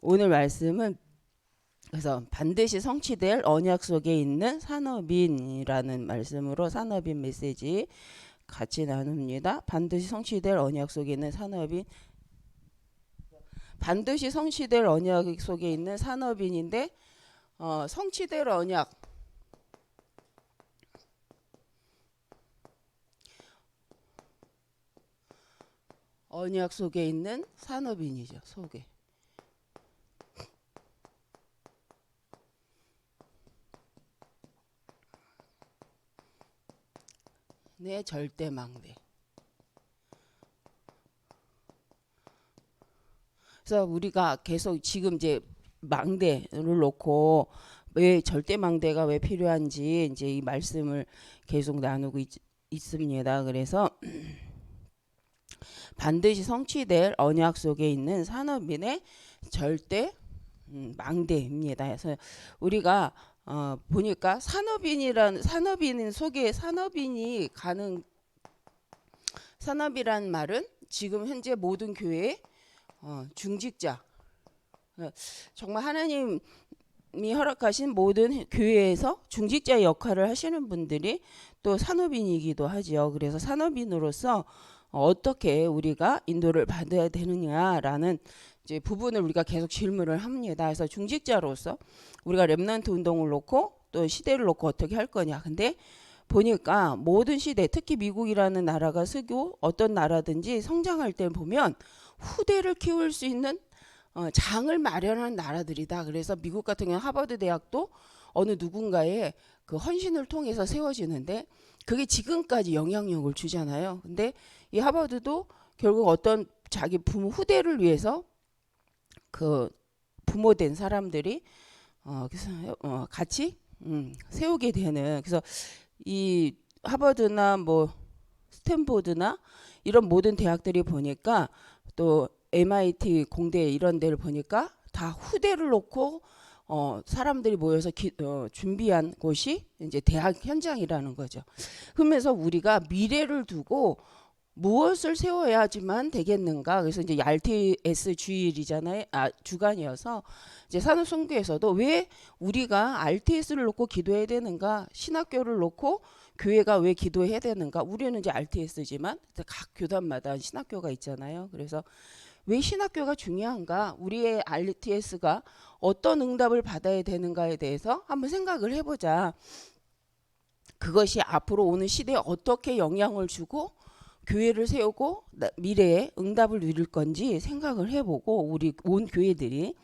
오늘 말씀은 그래서 반드시 성취될 언약 속에 있는 산업인이라는 말씀으로 산업인 메시지 같이 나눕니다. 반드시 성취될 언약 속에 있는 산업인, 반드시 성취될 언약 속에 있는 산업인인데 성취될 언약 속에 있는 산업인이죠. 속에. 내 절대 망대. 그래서 우리가 계속 지금 이제 망대를 놓고 왜 절대 망대가 왜 필요한지 이제 이 말씀을 계속 나누고 있습니다. 그래서 반드시 성취될 언약 속에 있는 산업인의 절대 망대입니다. 그래서 우리가 보니까 산업인 속에 산업인이 가는 산업이란 말은 지금 현재 모든 교회의 중직자, 정말 하나님이 허락하신 모든 교회에서 중직자 역할을 하시는 분들이 또 산업인이기도 하죠. 그래서 산업인으로서 어떻게 우리가 인도를 받아야 되느냐라는 이제 부분을 우리가 계속 질문을 합니다. 그래서 중직자로서 우리가 렘넌트 운동을 놓고 또 시대를 놓고 어떻게 할 거냐. 근데 보니까 모든 시대, 특히 미국이라는 나라가 쓰고 어떤 나라든지 성장할 때 보면 후대를 키울 수 있는 장을 마련한 나라들이다. 그래서 미국 같은 경우 하버드 대학도 어느 누군가의 그 헌신을 통해서 세워지는데 그게 지금까지 영향력을 주잖아요. 근데 이 하버드도 결국 어떤 자기 부모 후대를 위해서 그 부모된 사람들이 같이 세우게 되는, 그래서 이 하버드나 뭐 스탠포드나 이런 모든 대학들이 보니까 또 MIT 공대 이런 데를 보니까 다 후대를 놓고 사람들이 모여서 준비한 곳이 이제 대학 현장이라는 거죠. 그러면서 우리가 미래를 두고 무엇을 세워야지만 되겠는가? 그래서 이제 RTS 주일이잖아요. 주간이어서 이제 산업선교에서도 왜 우리가 RTS를 놓고 기도해야 되는가? 신학교를 놓고 교회가 왜 기도해야 되는가? 우리는 이제 RTS지만 각 교단마다 신학교가 있잖아요. 그래서 왜 신학교가 중요한가? 우리의 RTS가 어떤 응답을 받아야 되는가에 대해서 한번 생각을 해보자. 그것이 앞으로 오는 시대에 어떻게 영향을 주고 교회를 세우고 미래에 응답을 누릴 건지 생각을 해보고 우리 온 교회들이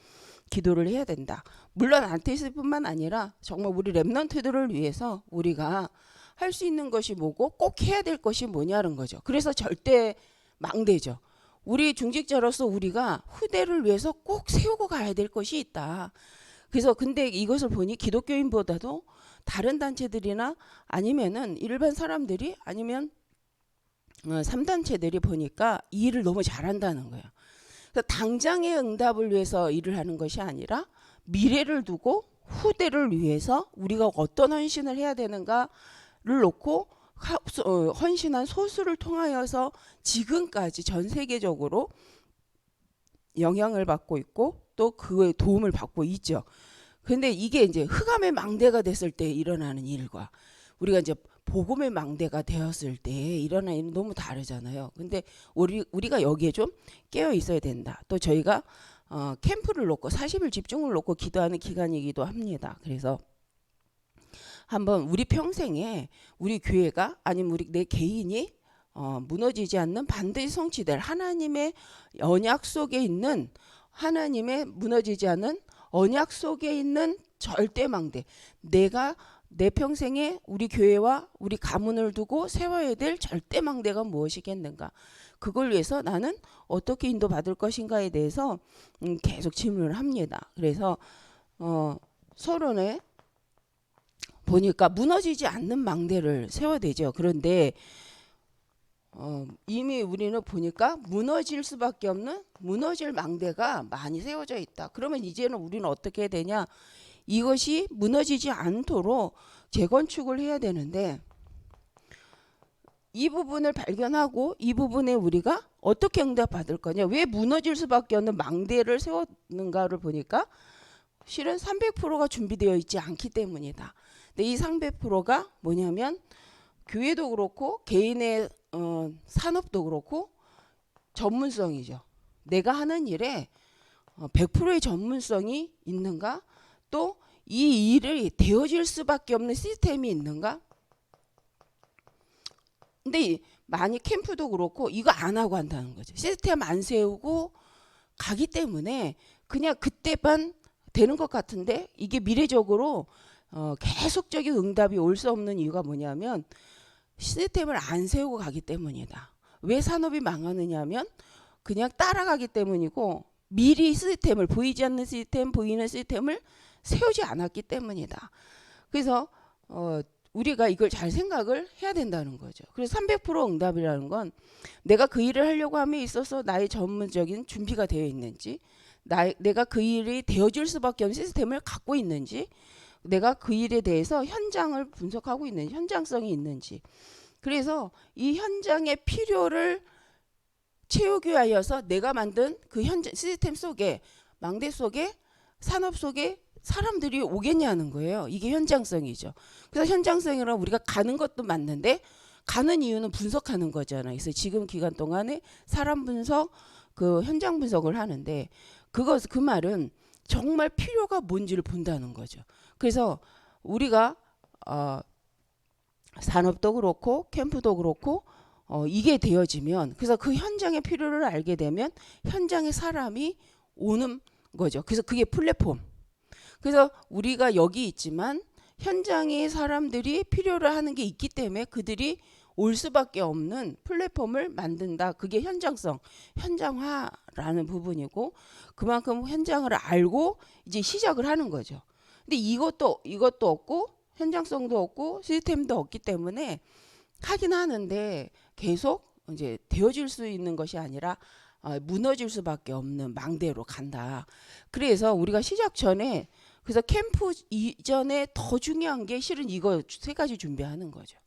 기도를 해야 된다. 물론 RTS뿐만 아니라 정말 우리 렘넌트들을 위해서 우리가 할 수 있는 것이 뭐고 꼭 해야 될 것이 뭐냐는 거죠. 그래서 절대 망대죠. 우리 중직자로서 우리가 후대를 위해서 꼭 세우고 가야 될 것이 있다. 그래서 근데 이것을 보니 기독교인보다도 다른 단체들이나 아니면은 일반 사람들이 아니면 3단체들이 보니까 이 일을 너무 잘한다는 거예요. 그래서 당장의 응답을 위해서 일을 하는 것이 아니라 미래를 두고 후대를 위해서 우리가 어떤 헌신을 해야 되는가를 놓고 헌신한 소수를 통하여서 지금까지 전 세계적으로 영향을 받고 있고 또 그의 도움을 받고 있죠. 근데 이게 이제 흑암의 망대가 됐을 때 일어나는 일과 우리가 이제 복음의 망대가 되었을 때 일어나는 일은 너무 다르잖아요. 근데 우리가 여기에 좀 깨어 있어야 된다. 또 저희가 캠프를 놓고 40일 집중을 놓고 기도하는 기간이기도 합니다. 그래서 한번 우리 평생에 우리 교회가 아니면 내 개인이 무너지지 않는 반드시 성취될 하나님의 언약 속에 있는 하나님의 무너지지 않은 언약 속에 있는 절대망대, 내가 내 평생에 우리 교회와 우리 가문을 두고 세워야 될 절대망대가 무엇이겠는가, 그걸 위해서 나는 어떻게 인도받을 것인가에 대해서 계속 질문을 합니다. 그래서 서론에 보니까 무너지지 않는 망대를 세워야 되죠. 그런데 이미 우리는 보니까 무너질 수밖에 없는 무너질 망대가 많이 세워져 있다. 그러면 이제는 우리는 어떻게 해야 되냐? 이것이 무너지지 않도록 재건축을 해야 되는데 이 부분을 발견하고 이 부분에 우리가 어떻게 응답받을 거냐? 왜 무너질 수밖에 없는 망대를 세웠는가를 보니까 실은 300%가 준비되어 있지 않기 때문이다. 근데 이 300%가 뭐냐면 교회도 그렇고 개인의 산업도 그렇고 전문성이죠. 내가 하는 일에 100%의 전문성이 있는가? 또 이 일이 되어질 수밖에 없는 시스템이 있는가? 근데 많이 캠프도 그렇고 이거 안 하고 한다는 거죠. 시스템 안 세우고 가기 때문에 그냥 그때만 되는 것 같은데 이게 미래적으로 계속적인 응답이 올 수 없는 이유가 뭐냐면 시스템을 안 세우고 가기 때문이다. 왜 산업이 망하느냐면 그냥 따라가기 때문이고 미리 시스템을 보이지 않는 시스템, 보이는 시스템을 세우지 않았기 때문이다. 그래서 우리가 이걸 잘 생각을 해야 된다는 거죠. 그래서 300% 응답이라는 건 내가 그 일을 하려고 함에 있어서 나의 전문적인 준비가 되어 있는지, 내가 그 일이 되어줄 수밖에 없는 시스템을 갖고 있는지, 내가 그 일에 대해서 현장을 분석하고 있는지, 현장성이 있는지. 그래서 이 현장의 필요를 채우기 위하여서 내가 만든 그 현장 시스템 속에, 망대 속에, 산업 속에 사람들이 오겠냐는 거예요. 이게 현장성이죠. 그래서 현장성이라 우리가 가는 것도 맞는데 가는 이유는 분석하는 거잖아요. 그래서 지금 기간 동안에 사람 분석, 그 현장 분석을 하는데 그 말은 정말 필요가 뭔지를 본다는 거죠. 그래서 우리가 산업도 그렇고 캠프도 그렇고 이게 되어지면 그래서 그 현장의 필요를 알게 되면 현장에 사람이 오는 거죠. 그래서 그게 플랫폼. 그래서 우리가 여기 있지만 현장에 사람들이 필요로 하는 게 있기 때문에 그들이 올 수밖에 없는 플랫폼을 만든다. 그게 현장성, 현장화라는 부분이고 그만큼 현장을 알고 이제 시작을 하는 거죠. 근데 이것도 없고 현장성도 없고 시스템도 없기 때문에 하긴 하는데 계속 이제 되어질 수 있는 것이 아니라 무너질 수밖에 없는 망대로 간다. 그래서 우리가 시작 전에 그래서 캠프 이전에 더 중요한 게 실은 이거 세 가지 준비하는 거죠.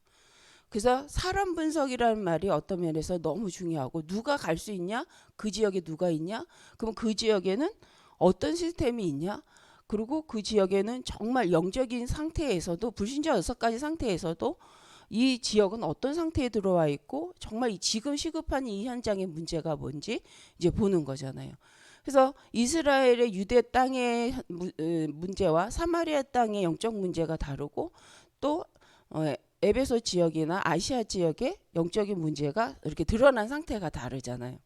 그래서 사람 분석이라는 말이 어떤 면에서 너무 중요하고 누가 갈 수 있냐? 그 지역에 누가 있냐? 그럼 그 지역에는 어떤 시스템이 있냐? 그리고 그 지역에는 정말 영적인 상태에서도 불신자 6가지 상태에서도 이 지역은 어떤 상태에 들어와 있고 정말 지금 시급한 이 현장의 문제가 뭔지 이제 보는 거잖아요. 그래서 이스라엘의 유대 땅의 문제와 사마리아 땅의 영적 문제가 다르고 또 에베소 지역이나 아시아 지역의 영적인 문제가 이렇게 드러난 상태가 다르잖아요.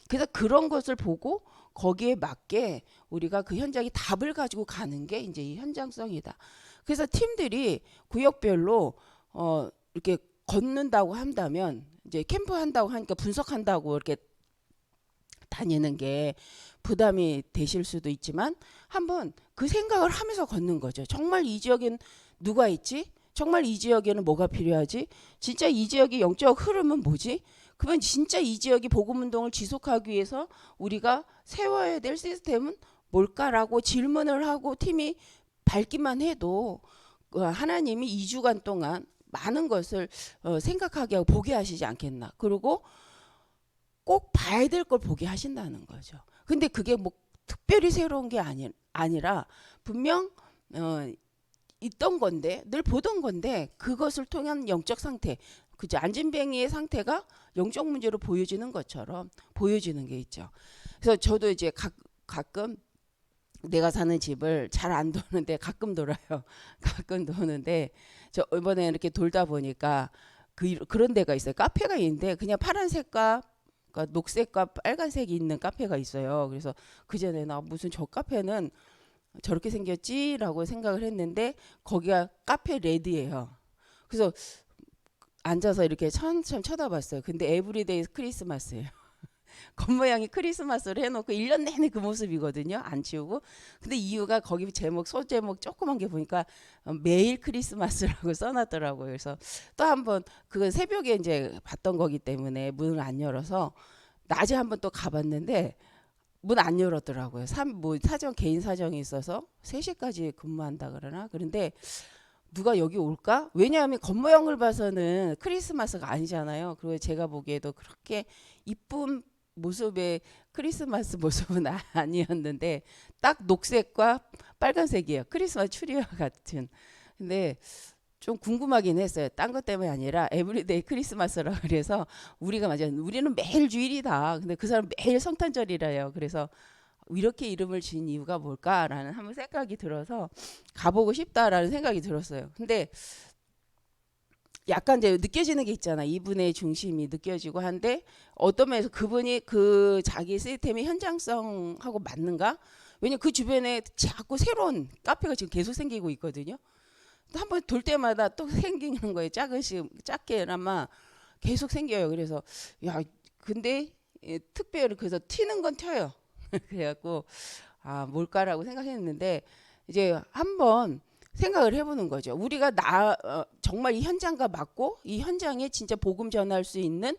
그래서 그런 것을 보고 거기에 맞게 우리가 그 현장에 답을 가지고 가는 게 이제 이 현장성이다. 그래서 팀들이 구역별로 이렇게 걷는다고 한다면 이제 캠프 한다고 하니까 분석한다고 이렇게 다니는 게 부담이 되실 수도 있지만 한번 그 생각을 하면서 걷는 거죠. 정말 이 지역엔 누가 있지? 정말 이 지역에는 뭐가 필요하지? 진짜 이 지역의 영적 흐름은 뭐지? 그러면 진짜 이 지역이 복음운동을 지속하기 위해서 우리가 세워야 될 시스템은 뭘까라고 질문을 하고 팀이 밝기만 해도 하나님이 2주간 동안 많은 것을 생각하게 하고 보게 하시지 않겠나. 그리고 꼭 봐야 될 걸 보게 하신다는 거죠. 근데 그게 뭐 특별히 새로운 게 아니라 분명 있던 건데 늘 보던 건데 그것을 통한 영적 상태, 그죠? 안진뱅이의 상태가 영적 문제로 보여지는 것처럼 보여지는 게 있죠. 그래서 저도 이제 가끔 내가 사는 집을 잘 안 도는데 가끔 돌아요. 가끔 도는데 저 이번에 이렇게 돌다 보니까 그런 데가 있어요. 카페가 있는데 그냥 파란색과 그러니까 녹색과 빨간색이 있는 카페가 있어요. 그래서 그전에는 무슨 저 카페는 저렇게 생겼지라고 생각을 했는데 거기가 카페 레드예요. 그래서 앉아서 이렇게 천천히 쳐다봤어요. 근데 에브리데이 크리스마스예요. 겉모양이 크리스마스를 해놓고 1년 내내 그 모습이거든요. 안 치우고. 근데 이유가 거기 제목, 소제목 조그만 게 보니까 매일 크리스마스라고 써놨더라고요. 그래서 또 한번 그건 새벽에 이제 봤던 거기 때문에 문을 안 열어서 낮에 한번 또 가봤는데 문 안 열었더라고요. 뭐 개인 사정이 있어서 3시까지 근무한다 그러나. 그런데 누가 여기 올까? 왜냐하면 겉모양을 봐서는 크리스마스가 아니잖아요. 그리고 제가 보기에도 그렇게 이쁜 모습의 크리스마스 모습은 아니었는데 딱 녹색과 빨간색이에요. 크리스마스 추리와 같은. 근데 좀 궁금하긴 했어요. 딴 것 때문에 아니라 에브리데이 크리스마스라 그래서 우리가 맞아. 우리는 매일 주일이다. 근데 그 사람 매일 성탄절이래요. 그래서 이렇게 이름을 지은 이유가 뭘까라는 한번 생각이 들어서 가보고 싶다라는 생각이 들었어요. 근데 약간 이제 느껴지는 게 있잖아. 이분의 중심이 느껴지고 한데 어떤 면에서 그분이 그 자기 시스템의 현장성하고 맞는가? 왜냐면 그 주변에 자꾸 새로운 카페가 지금 계속 생기고 있거든요. 한번 돌 때마다 또 생기는 거예요. 작게나마 계속 생겨요. 그래서 야, 근데 특별히 그래서 튀는 건 튀어요. 그래갖고 아 뭘까라고 생각했는데 이제 한번 생각을 해보는 거죠. 우리가 정말 이 현장과 맞고 이 현장에 진짜 복음 전할 수 있는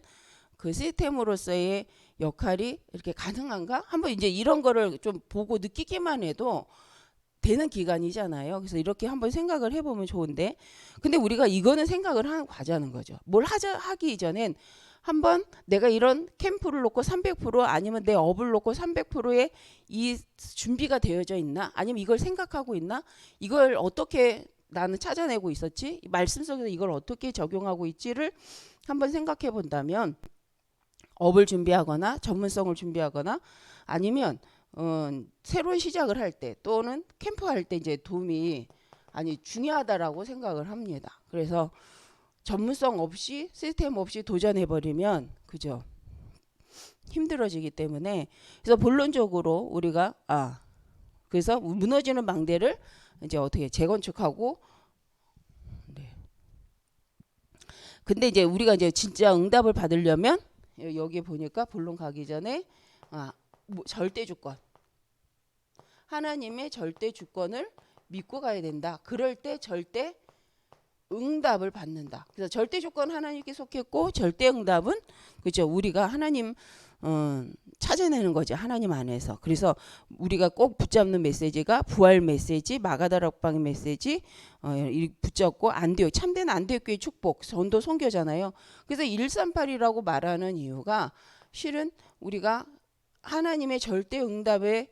그 시스템으로서의 역할이 이렇게 가능한가? 한번 이제 이런 거를 좀 보고 느끼기만 해도 되는 기간이잖아요. 그래서 이렇게 한번 생각을 해보면 좋은데, 근데 우리가 이거는 생각을 하고 가자는 거죠. 뭘 하기 이전엔 한번 내가 이런 캠프를 놓고 300% 아니면 내 업을 놓고 300%의 이 준비가 되어져 있나? 아니면 이걸 생각하고 있나? 이걸 어떻게 나는 찾아내고 있었지? 말씀 속에서 이걸 어떻게 적용하고 있지를 한번 생각해 본다면 업을 준비하거나 전문성을 준비하거나 아니면 새로운 시작을 할 때 또는 캠프 할 때 이제 도움이 중요하다라고 생각을 합니다. 그래서 전문성 없이 시스템 없이 도전해 버리면 그죠? 힘들어지기 때문에 그래서 본론적으로 우리가 그래서 무너지는 망대를 이제 어떻게 재건축하고 네. 근데 이제 우리가 이제 진짜 응답을 받으려면 여기 보니까 본론 가기 전에 절대 주권 하나님의 절대 주권을 믿고 가야 된다. 그럴 때 절대 응답을 받는다. 그래서 절대 조건 하나님께 속했고 절대 응답은 그죠? 우리가 하나님 찾아내는 거죠. 하나님 안에서. 그래서 우리가 꼭 붙잡는 메시지가 부활 메시지, 마가다락방의 메시지 붙잡고 안디옥 참된 안디옥교의 축복, 전도 선교잖아요. 그래서 138이라고 말하는 이유가 실은 우리가 하나님의 절대 응답을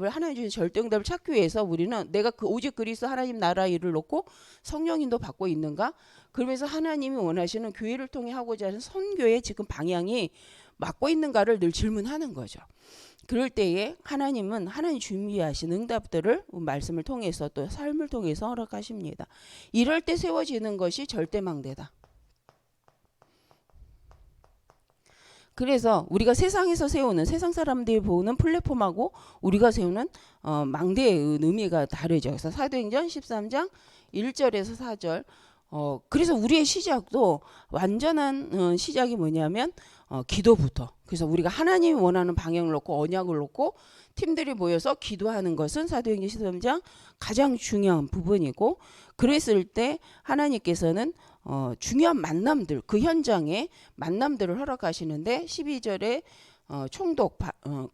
하나님 주신 절대 응답을 찾기 위해서 우리는 내가 오직 그리스도 하나님 나라 일을 놓고 성령 인도 받고 있는가? 그러면서 하나님이 원하시는 교회를 통해 하고자 하는 선교의 지금 방향이 맞고 있는가를 늘 질문하는 거죠. 그럴 때에 하나님은 하나님 준비하신 응답들을 말씀을 통해서 또 삶을 통해서 허락하십니다. 이럴 때 세워지는 것이 절대망대다. 그래서 우리가 세상에서 세우는 세상 사람들이 보는 플랫폼하고 우리가 세우는 망대의 의미가 다르죠. 그래서 사도행전 13장 1절에서 4절 그래서 우리의 시작도 완전한 시작이 뭐냐면 기도부터. 그래서 우리가 하나님이 원하는 방향을 놓고 언약을 놓고 팀들이 모여서 기도하는 것은 사도행전 13장 가장 중요한 부분이고 그랬을 때 하나님께서는 중요한 만남들 그 현장에 만남들을 허락하시는데 12절에 총독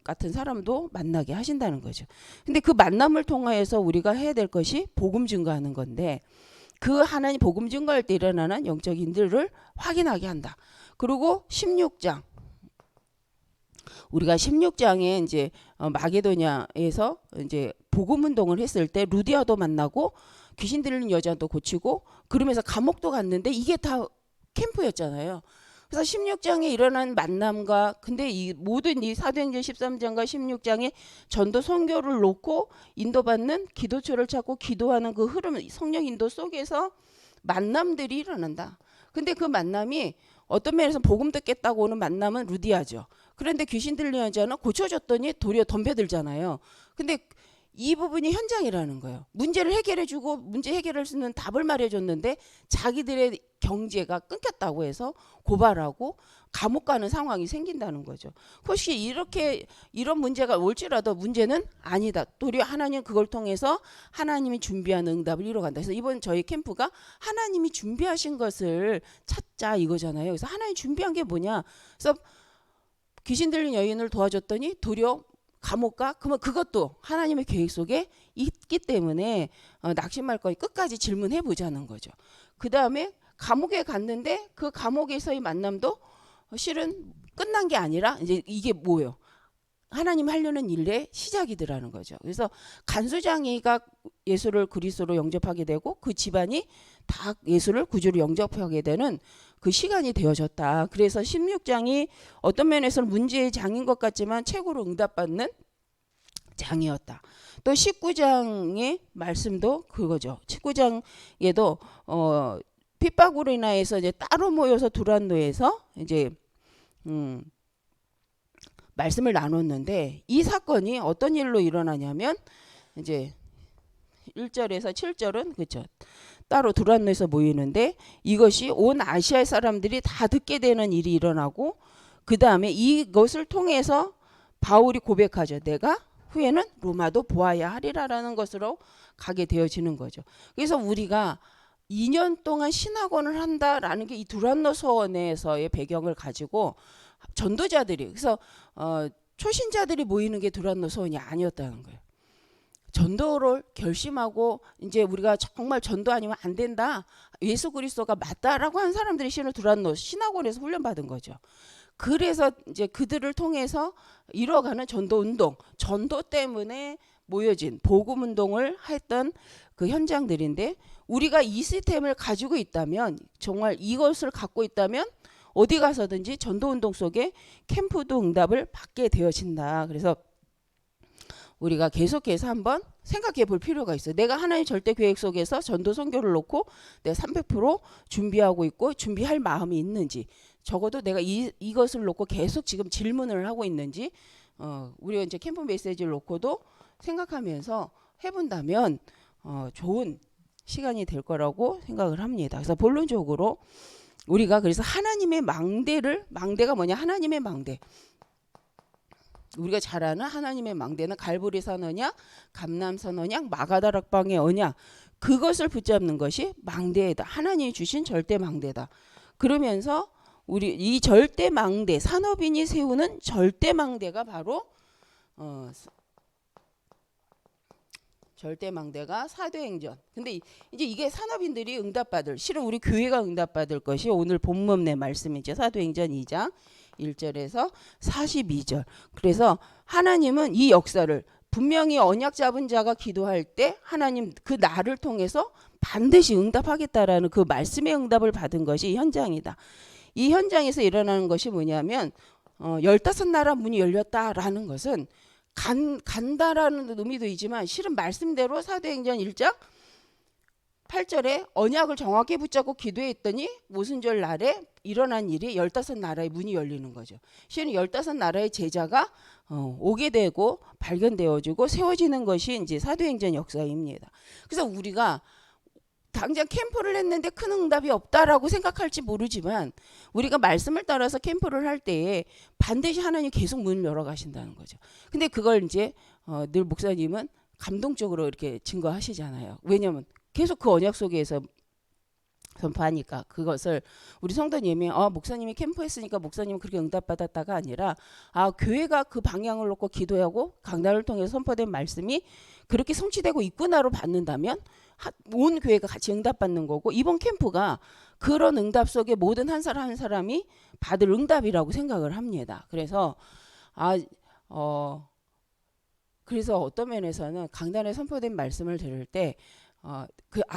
같은 사람도 만나게 하신다는 거죠. 근데 그 만남을 통하여서 우리가 해야 될 것이 복음 증거하는 건데 그 하나님 복음 증거할 때 일어나는 영적 인들을 확인하게 한다. 그리고 16장 우리가 16장에 이제 마게도냐에서 이제 복음 운동을 했을 때 루디아도 만나고 귀신 들리는 여자도 고치고 그러면서 감옥도 갔는데 이게 다 캠프였잖아요. 그래서 16장에 일어난 만남과 근데 이 모든 이 사도행전 13장과 16장에 전도 선교를 놓고 인도받는 기도처를 찾고 기도하는 그 흐름 성령 인도 속에서 만남들이 일어난다. 근데 그 만남이 어떤 면에서 복음 듣겠다고 오는 만남은 루디아죠. 그런데 귀신 들리는 여자는 고쳐줬더니 도리어 덤벼들잖아요. 근데 이 부분이 현장이라는 거예요. 문제를 해결해주고 문제 해결할 수 있는 답을 말해줬는데 자기들의 경제가 끊겼다고 해서 고발하고 감옥 가는 상황이 생긴다는 거죠. 혹시 이런 문제가 올지라도 문제는 아니다. 도리어 하나님 그걸 통해서 하나님이 준비한 응답을 이뤄간다. 그래서 이번 저희 캠프가 하나님이 준비하신 것을 찾자 이거잖아요. 그래서 하나님 준비한 게 뭐냐. 그래서 귀신 들린 여인을 도와줬더니 도리어 감옥 가? 그러면 그것도 하나님의 계획 속에 있기 때문에 낙심할 거니 끝까지 질문해 보자는 거죠. 그 다음에 감옥에 갔는데 그 감옥에서의 만남도 실은 끝난 게 아니라 이제 이게 뭐예요? 하나님 하려는 일의 시작이더라는 거죠. 그래서 간수장이가 예수를 그리스도로 영접하게 되고 그 집안이 다 예수를 구주로 영접하게 되는 그 시간이 되어졌다. 그래서 16장이 어떤 면에서는 문제의 장인 것 같지만 최고로 응답받는 장이었다. 또 19장의 말씀도 그거죠. 19장에도 핍박으로 인하여서 이제 따로 모여서 두란노에서 이제 말씀을 나눴는데 이 사건이 어떤 일로 일어나냐면 이제 1절에서 7절은 그렇죠. 따로 두란노에서 모이는데 이것이 온 아시아의 사람들이 다 듣게 되는 일이 일어나고 그 다음에 이것을 통해서 바울이 고백하죠. 내가 후에는 로마도 보아야 하리라라는 것으로 가게 되어지는 거죠. 그래서 우리가 2년 동안 신학원을 한다라는 게 이 두란노 서원에서의 배경을 가지고 전도자들이 그래서 초신자들이 모이는 게 두란노 서원이 아니었다는 거예요. 전도를 결심하고 이제 우리가 정말 전도 아니면 안 된다. 예수 그리스도가 맞다라고 한 사람들이 신을 두란노 신학원에서 훈련받은 거죠. 그래서 이제 그들을 통해서 이뤄가는 전도 운동, 전도 때문에 모여진 복음 운동을 했던 그 현장들인데 우리가 이 시스템을 가지고 있다면 정말 이것을 갖고 있다면 어디 가서든지 전도 운동 속에 캠프도 응답을 받게 되어진다. 그래서 우리가 계속해서 한번 생각해 볼 필요가 있어요. 내가 하나님 절대 계획 속에서 전도 선교를 놓고 내가 300% 준비하고 있고 준비할 마음이 있는지 적어도 내가 이것을 놓고 계속 지금 질문을 하고 있는지 우리가 이제 캠프 메시지를 놓고도 생각하면서 해본다면 좋은 시간이 될 거라고 생각을 합니다. 그래서 본론적으로 우리가 그래서 하나님의 망대가 뭐냐? 하나님의 망대. 우리가 잘 아는 하나님의 망대는 갈보리산 언약, 감람산 언약, 마가다락방의 언약 그것을 붙잡는 것이 망대이다. 하나님이 주신 절대 망대다. 그러면서 우리 이 절대 망대 산업인이 세우는 절대 망대가 바로 절대 망대가 사도행전. 근데 이제 이게 산업인들이 응답받을 실은 우리 교회가 응답받을 것이 오늘 본문 내 말씀이죠. 사도행전 2장 1절에서 42절. 그래서 하나님은 이 역사를 분명히 언약 잡은 자가 기도할 때 하나님 그 나를 통해서 반드시 응답하겠다라는 그 말씀의 응답을 받은 것이 현장이다. 이 현장에서 일어나는 것이 뭐냐면 15나라 문이 열렸다라는 것은 간다라는 의미도 있지만 실은 말씀대로 사도행전 1장 8절에 언약을 정확히 붙잡고 기도했더니 모순절 날에 일어난 일이 15나라의 문이 열리는 거죠. 실은 15나라의 제자가 오게 되고 발견되어지고 세워지는 것이 이제 사도행전 역사입니다. 그래서 우리가 당장 캠프를 했는데 큰 응답이 없다라고 생각할지 모르지만 우리가 말씀을 따라서 캠프를 할 때에 반드시 하나님 계속 문을 열어 가신다는 거죠. 근데 그걸 이제 늘 목사님은 감동적으로 이렇게 증거하시잖아요. 왜냐하면 계속 그 언약 속에서 선포하니까 그것을 우리 성도님이 목사님이 캠프했으니까 목사님은 그렇게 응답받았다가 아니라 교회가 그 방향을 놓고 기도하고 강단을 통해서 선포된 말씀이 그렇게 성취되고 있구나로 받는다면 온 교회가 같이 응답받는 거고 이번 캠프가 그런 응답 속에 모든 한 사람 한 사람이 받을 응답이라고 생각을 합니다. 그래서 그래서 어떤 면에서는 강단에 선포된 말씀을 들을 때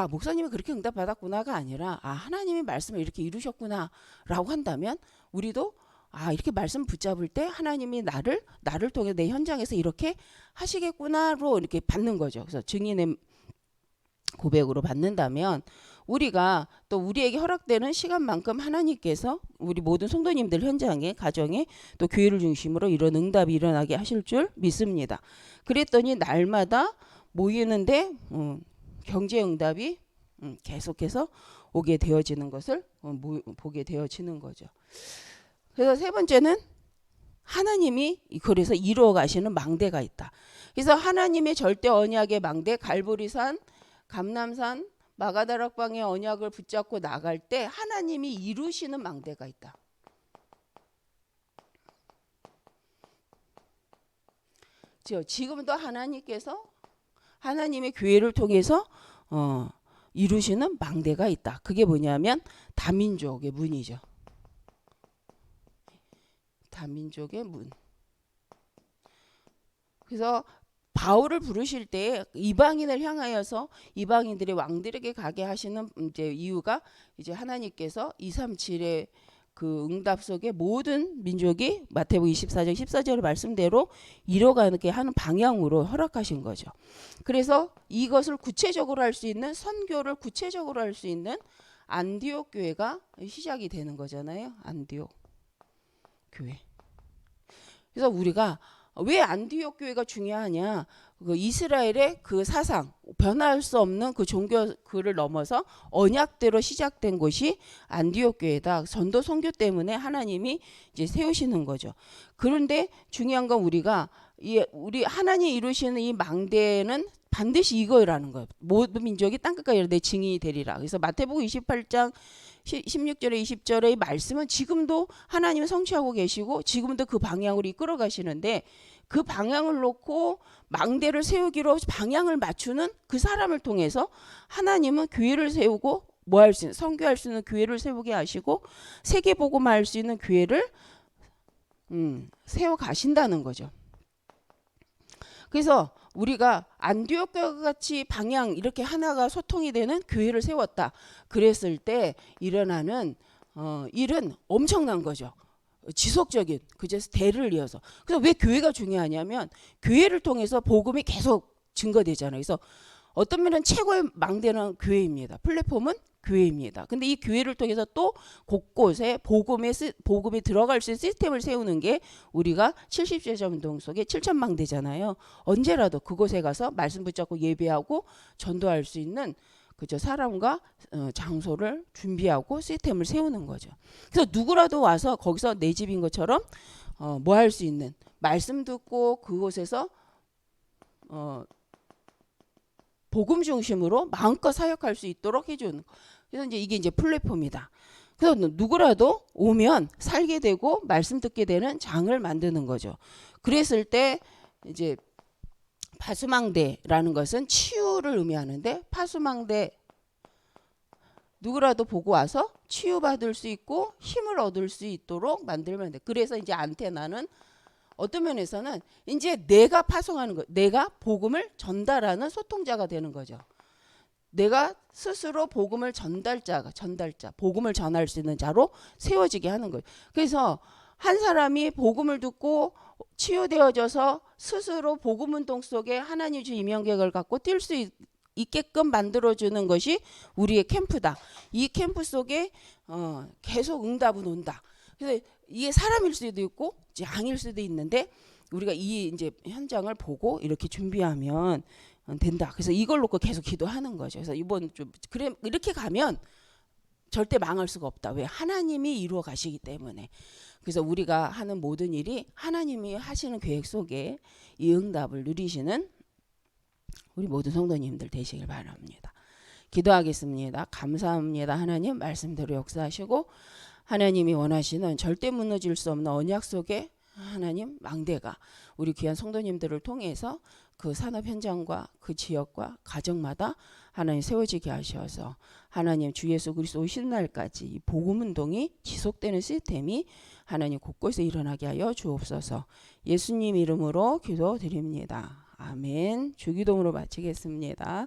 목사님이 그렇게 응답받았구나가 아니라 하나님의 말씀을 이렇게 이루셨구나라고 한다면 우리도 이렇게 말씀 붙잡을 때 하나님이 나를 통해 내 현장에서 이렇게 하시겠구나로 이렇게 받는 거죠. 그래서 증인의 고백으로 받는다면 우리가 또 우리에게 허락되는 시간만큼 하나님께서 우리 모든 성도님들 현장에 가정에 또 교회를 중심으로 이런 응답이 일어나게 하실 줄 믿습니다. 그랬더니 날마다 모이는데 경제 응답이 계속해서 오게 되어지는 것을 보게 되어지는 거죠. 그래서 세 번째는 하나님이 그래서 이루어 가시는 망대가 있다. 그래서 하나님의 절대 언약의 망대 갈보리산 감람산 마가다락방의 언약을 붙잡고 나갈 때 하나님이 이루시는 망대가 있다. 지금도 하나님께서 하나님의 교회를 통해서 이루시는 망대가 있다. 그게 뭐냐면 다민족의 문이죠. 다민족의 문. 그래서 바울을 부르실 때 이방인을 향하여서 이방인들이 왕들에게 가게 하시는 이제 이유가 이제 하나님께서 237의 그 응답 속에 모든 민족이 마태복음 24장 14절의 말씀대로 이뤄가게 하는 방향으로 허락하신 거죠. 그래서 이것을 구체적으로 할 수 있는 선교를 구체적으로 할 수 있는 안디옥 교회가 시작이 되는 거잖아요. 안디옥 교회. 그래서 우리가 왜 안디옥 교회가 중요하냐? 그 이스라엘의 그 사상, 변할 수 없는 그 종교 그를 넘어서 언약대로 시작된 곳이 안디옥 교회다. 전도 선교 때문에 하나님이 이제 세우시는 거죠. 그런데 중요한 건 우리가 우리 하나님 이루시는 이 망대는 반드시 이거라는 거예요. 모든 민족이 땅끝까지 내 증인이 되리라. 그래서 마태복음 28장 16절에 20절의 말씀은 지금도 하나님은 성취하고 계시고 지금도 그 방향으로 이끌어 가시는데 그 방향을 놓고 망대를 세우기로 방향을 맞추는 그 사람을 통해서 하나님은 교회를 세우고 뭐 할 수 있는 선교할 수 있는 교회를 세우게 하시고 세계 복음화할 수 있는 교회를 세워 가신다는 거죠. 그래서 우리가 안디옥 교회와 같이 방향 이렇게 하나가 소통이 되는 교회를 세웠다. 그랬을 때 일어나는 일은 엄청난 거죠. 지속적인 그저 대를 이어서. 그래서 왜 교회가 중요하냐면 교회를 통해서 복음이 계속 증거되잖아요. 그래서 어떤 면은 최고의 망대는 교회입니다. 플랫폼은 교회입니다. 근데 이 교회를 통해서 또 곳곳에 복음이 들어갈 수 있는 시스템을 세우는 게 우리가 70세 운동 속에 7천망대잖아요. 언제라도 그곳에 가서 말씀 붙잡고 예배하고 전도할 수 있는 그저 사람과 장소를 준비하고 시스템을 세우는 거죠. 그래서 누구라도 와서 거기서 내 집인 것처럼 뭐 할 수 있는 말씀 듣고 그곳에서 복음 중심으로 마음껏 사역할 수 있도록 해주는. 그래서 이게 이제 플랫폼이다. 그래서 누구라도 오면 살게 되고 말씀 듣게 되는 장을 만드는 거죠. 그랬을 때 이제 파수망대라는 것은 치유를 의미하는데 파수망대 누구라도 보고 와서 치유받을 수 있고 힘을 얻을 수 있도록 만들면 돼. 그래서 이제 안테나는 어떤 면에서는 이제 내가 파송하는 거, 내가 복음을 전달하는 소통자가 되는 거죠. 내가 스스로 복음을 전달자, 복음을 전할 수 있는 자로 세워지게 하는 거예요. 그래서 한 사람이 복음을 듣고 치유되어져서 스스로 복음 운동 속에 하나님 주 임명계획을 갖고 뛸 수 있게끔 만들어주는 것이 우리의 캠프다. 이 캠프 속에 계속 응답은 온다. 그래서 이게 사람일 수도 있고 양일 수도 있는데 우리가 이 이제 현장을 보고 이렇게 준비하면 된다. 그래서 이걸 놓고 계속 기도하는 거죠. 그래서 이번 좀 그래 이렇게 가면 절대 망할 수가 없다. 왜? 하나님이 이루어 가시기 때문에. 그래서 우리가 하는 모든 일이 하나님이 하시는 계획 속에 이 응답을 누리시는 우리 모든 성도님들 되시길 바랍니다. 기도하겠습니다. 감사합니다. 하나님 말씀대로 역사하시고 하나님이 원하시는 절대 무너질 수 없는 언약 속에 하나님 망대가 우리 귀한 성도님들을 통해서 그 산업 현장과 그 지역과 가정마다 하나님 세워지게 하셔서 하나님 주 예수 그리스도 오시는 날까지 이 복음 운동이 지속되는 시스템이 하나님 곳곳에 일어나게 하여 주옵소서. 예수님 이름으로 기도드립니다. 아멘. 주기도문으로 마치겠습니다.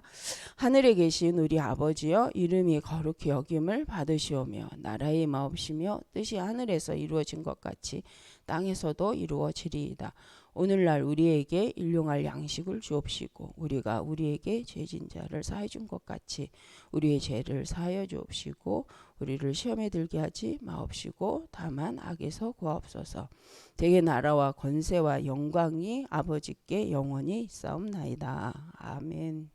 하늘에 계신 우리 아버지여 이름이 거룩히 여김을 받으시오며 나라의 마옵시며 뜻이 하늘에서 이루어진 것 같이 땅에서도 이루어지리이다. 오늘날 우리에게 일용할 양식을 주옵시고 우리가 우리에게 죄진 자를 사해 준 것 같이 우리의 죄를 사하여 주옵시고 우리를 시험에 들게 하지 마옵시고 다만 악에서 구하옵소서. 대개 나라와 권세와 영광이 아버지께 영원히 있사옵나이다. 아멘.